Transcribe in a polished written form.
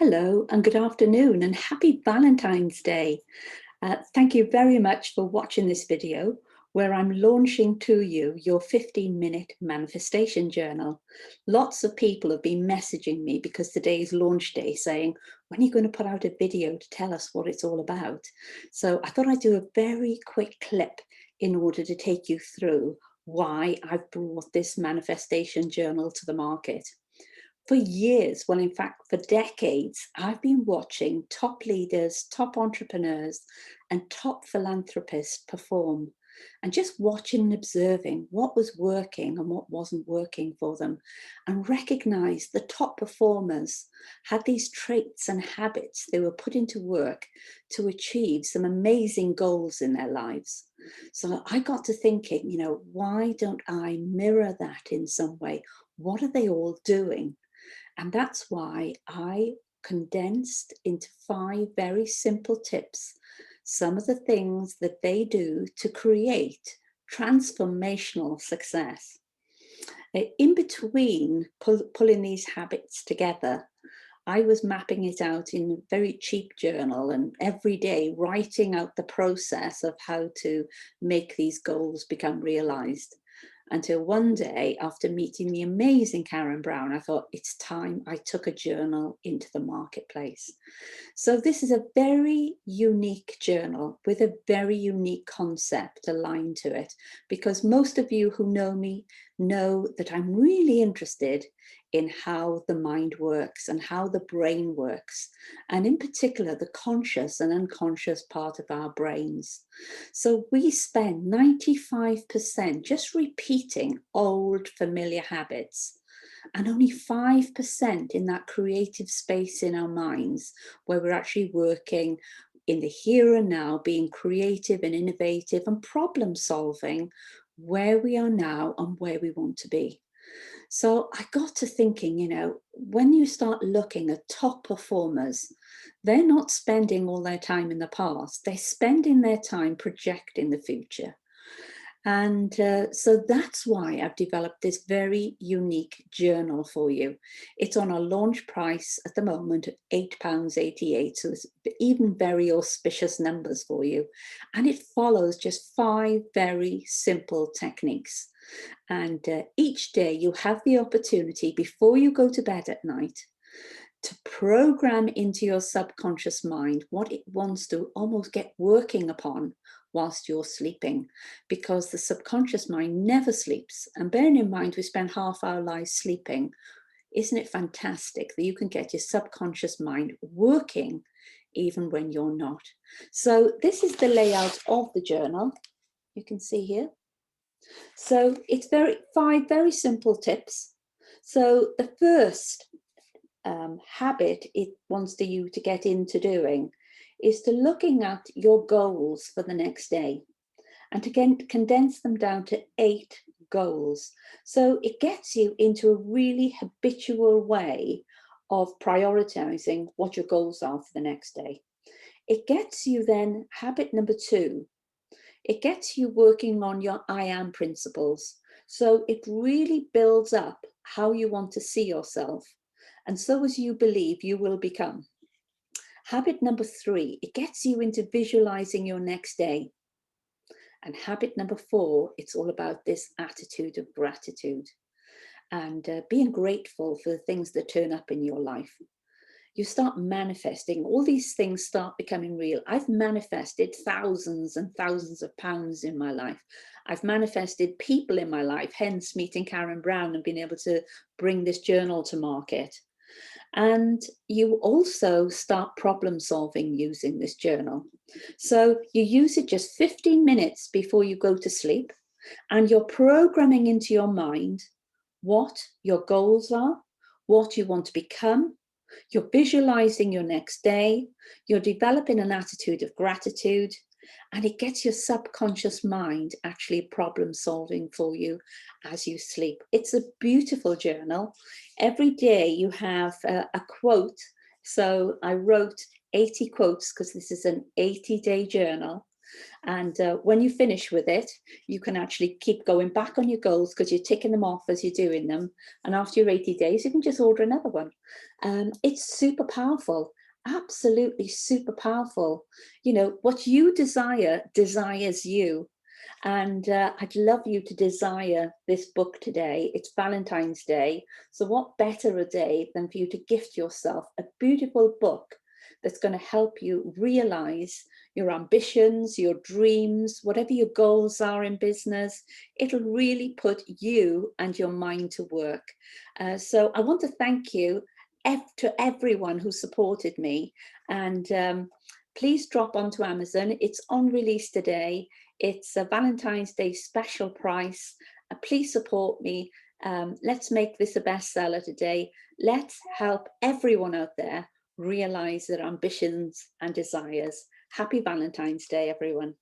Hello and good afternoon and happy Valentine's Day. Thank you very much for watching this video where I'm launching to you your 15-minute manifestation journal. Lots of people have been messaging me because today is launch day saying, when are you going to put out a video to tell us what it's all about? So I thought I'd do a very quick clip in order to take you through why I've brought this manifestation journal to the market. For years, well, in fact, for decades, I've been watching top leaders, top entrepreneurs, and top philanthropists perform, and just watching and observing what was working and what wasn't working for them, and recognize the top performers had these traits and habits they were put into work to achieve some amazing goals in their lives. So I got to thinking, why don't I mirror that in some way? What are they all doing? And that's why I condensed into 5 very simple tips some of the things that they do to create transformational success. In between pulling these habits together, I was mapping it out in a very cheap journal and every day writing out the process of how to make these goals become realized. Until one day, after meeting the amazing Karen Brown, I thought it's time I took a journal into the marketplace. So this is a very unique journal with a very unique concept aligned to it, because most of you who know me know that I'm really interested in how the mind works and how the brain works, and in particular the conscious and unconscious part of our brains. So we spend 95% just repeating old familiar habits, and only 5% in that creative space in our minds where we're actually working in the here and now, being creative and innovative and problem solving where we are now and where we want to be. So I got to thinking, when you start looking at top performers, they're not spending all their time in the past, they're spending their time projecting the future. And so that's why I've developed this very unique journal for you. It's on a launch price at the moment of £8.88, so it's even very auspicious numbers for you. And it follows just 5 very simple techniques. And each day you have the opportunity before you go to bed at night to program into your subconscious mind what it wants to almost get working upon whilst you're sleeping, because the subconscious mind never sleeps. And bearing in mind we spend half our lives sleeping, isn't it fantastic that you can get your subconscious mind working even when you're not? So this is the layout of the journal, you can see here. So it's 5 very simple tips. So the first habit it wants you to get into doing is to looking at your goals for the next day and to condense them down to 8 goals. So it gets you into a really habitual way of prioritizing what your goals are for the next day. It gets you then, habit number 2, it gets you working on your I am principles. So it really builds up how you want to see yourself. And so as you believe, you will become. Habit number 3, it gets you into visualizing your next day. And habit number 4, it's all about this attitude of gratitude and being grateful for the things that turn up in your life. You start manifesting, all these things start becoming real. I've manifested thousands and thousands of pounds in my life. I've manifested people in my life, hence meeting Karen Brown and being able to bring this journal to market. And you also start problem solving using this journal. So you use it just 15 minutes before you go to sleep, and you're programming into your mind what your goals are, what you want to become. You're visualizing your next day, you're developing an attitude of gratitude, and it gets your subconscious mind actually problem solving for you as you sleep. It's a beautiful journal. Every day you have a quote. So I wrote 80 quotes because this is an 80-day journal. And when you finish with it, you can actually keep going back on your goals because you're ticking them off as you're doing them. And after your 80 days, you can just order another one. It's super powerful, absolutely super powerful. You know, what you desire desires you. And I'd love you to desire this book today. It's Valentine's Day. So what better a day than for you to gift yourself a beautiful book that's going to help you realize your ambitions, your dreams, whatever your goals are in business. It'll really put you and your mind to work. So I want to thank you to everyone who supported me. And please drop onto Amazon. It's on release today. It's a Valentine's Day special price. Please support me. Let's make this a bestseller today. Let's help everyone out there realize their ambitions and desires. Happy Valentine's Day, everyone.